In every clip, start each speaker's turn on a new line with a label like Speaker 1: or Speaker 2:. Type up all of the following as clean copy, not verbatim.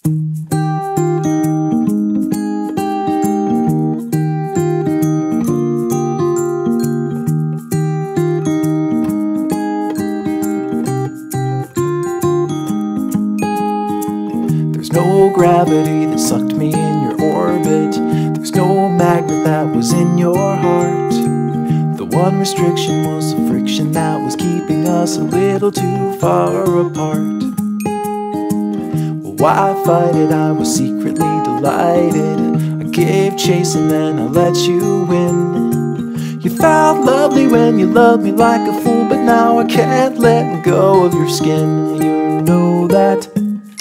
Speaker 1: There's no gravity that sucked me in your orbit. There's no magnet that was in your heart. The one restriction was the friction that was keeping us a little too far apart. Well, why fight it? I was secretly delighted. I gave chase and then I let you win. You felt lovely when you loved me like a fool, but now I can't let go of your skin. You know that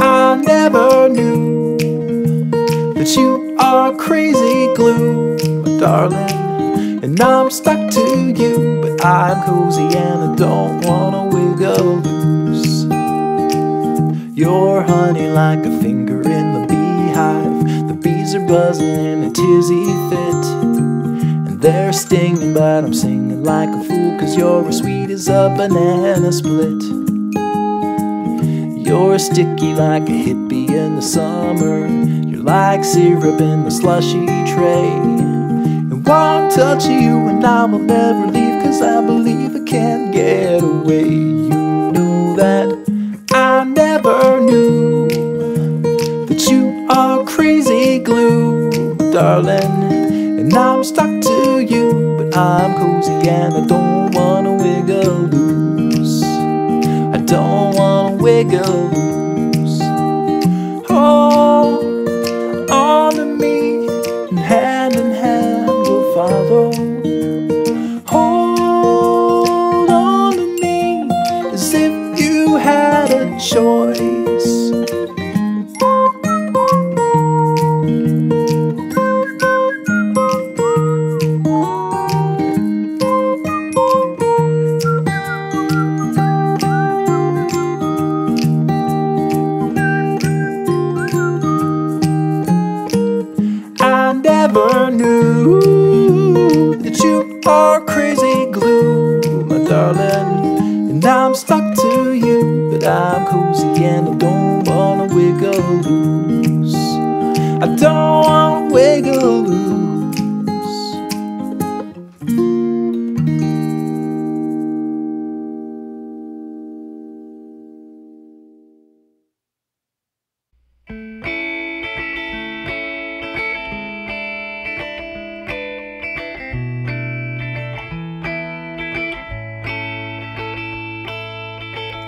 Speaker 1: I never knew that you are crazy glue, my darling. And I'm stuck to you, but I'm cozy and I don't wanna wiggle loose. You're honey like a finger in the beehive. The bees are buzzing in a tizzy fit, and they're stinging, but I'm singing like a fool, 'cause you're as sweet as a banana split. You're sticky like a hippie in the summer. You're like syrup in the slushy tray. One touch of you and I will never leave, 'cause I believe I can't get away. You know that I never knew that you are crazy glue, darling. And I'm stuck to you, but I'm cozy and I don't wanna wiggle loose. I don't wanna wiggle loose. Hold on to me and hand in hand follow. Hold on to me as if you had a choice. I never knew you are crazy glue, my darling. And I'm stuck to you, but I'm cozy and I don't wanna wiggle loose. I don't wanna wiggle loose.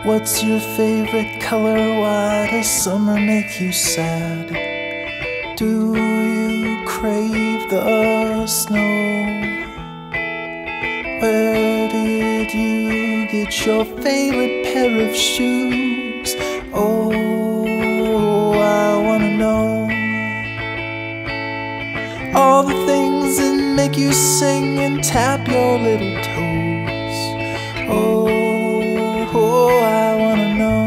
Speaker 1: What's your favorite color? Why does summer make you sad? Do you crave the snow? Where did you get your favorite pair of shoes? Oh, I wanna know all the things that make you sing and tap your little toes. Oh, I wanna know.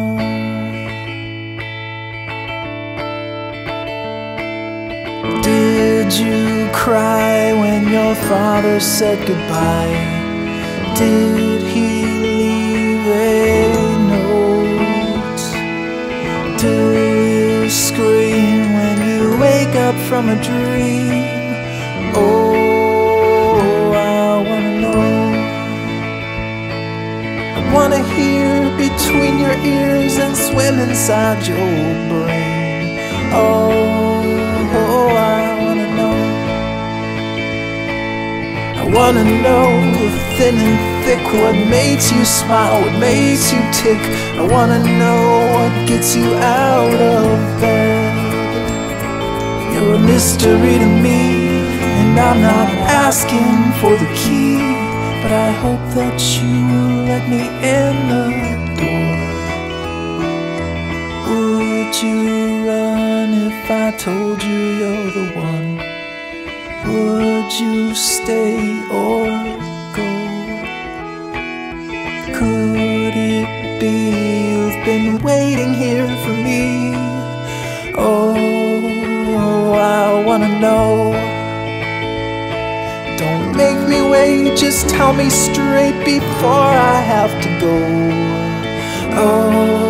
Speaker 1: Did you cry when your father said goodbye? Did he leave a note? Do you scream when you wake up from a dream? Oh, I wanna know. I wanna hear between your ears and swim inside your brain. Oh, I wanna know. I wanna know thin and thick, what makes you smile, what makes you tick. I wanna know what gets you out of bed. You're a mystery to me, and I'm not asking for the key, but I hope that you will let me in the door. Would you run if I told you you're the one? Would you stay or go? Could it be you've been waiting here for me? Oh, I wanna know. Don't make me wait, just tell me straight before I have to go. Oh,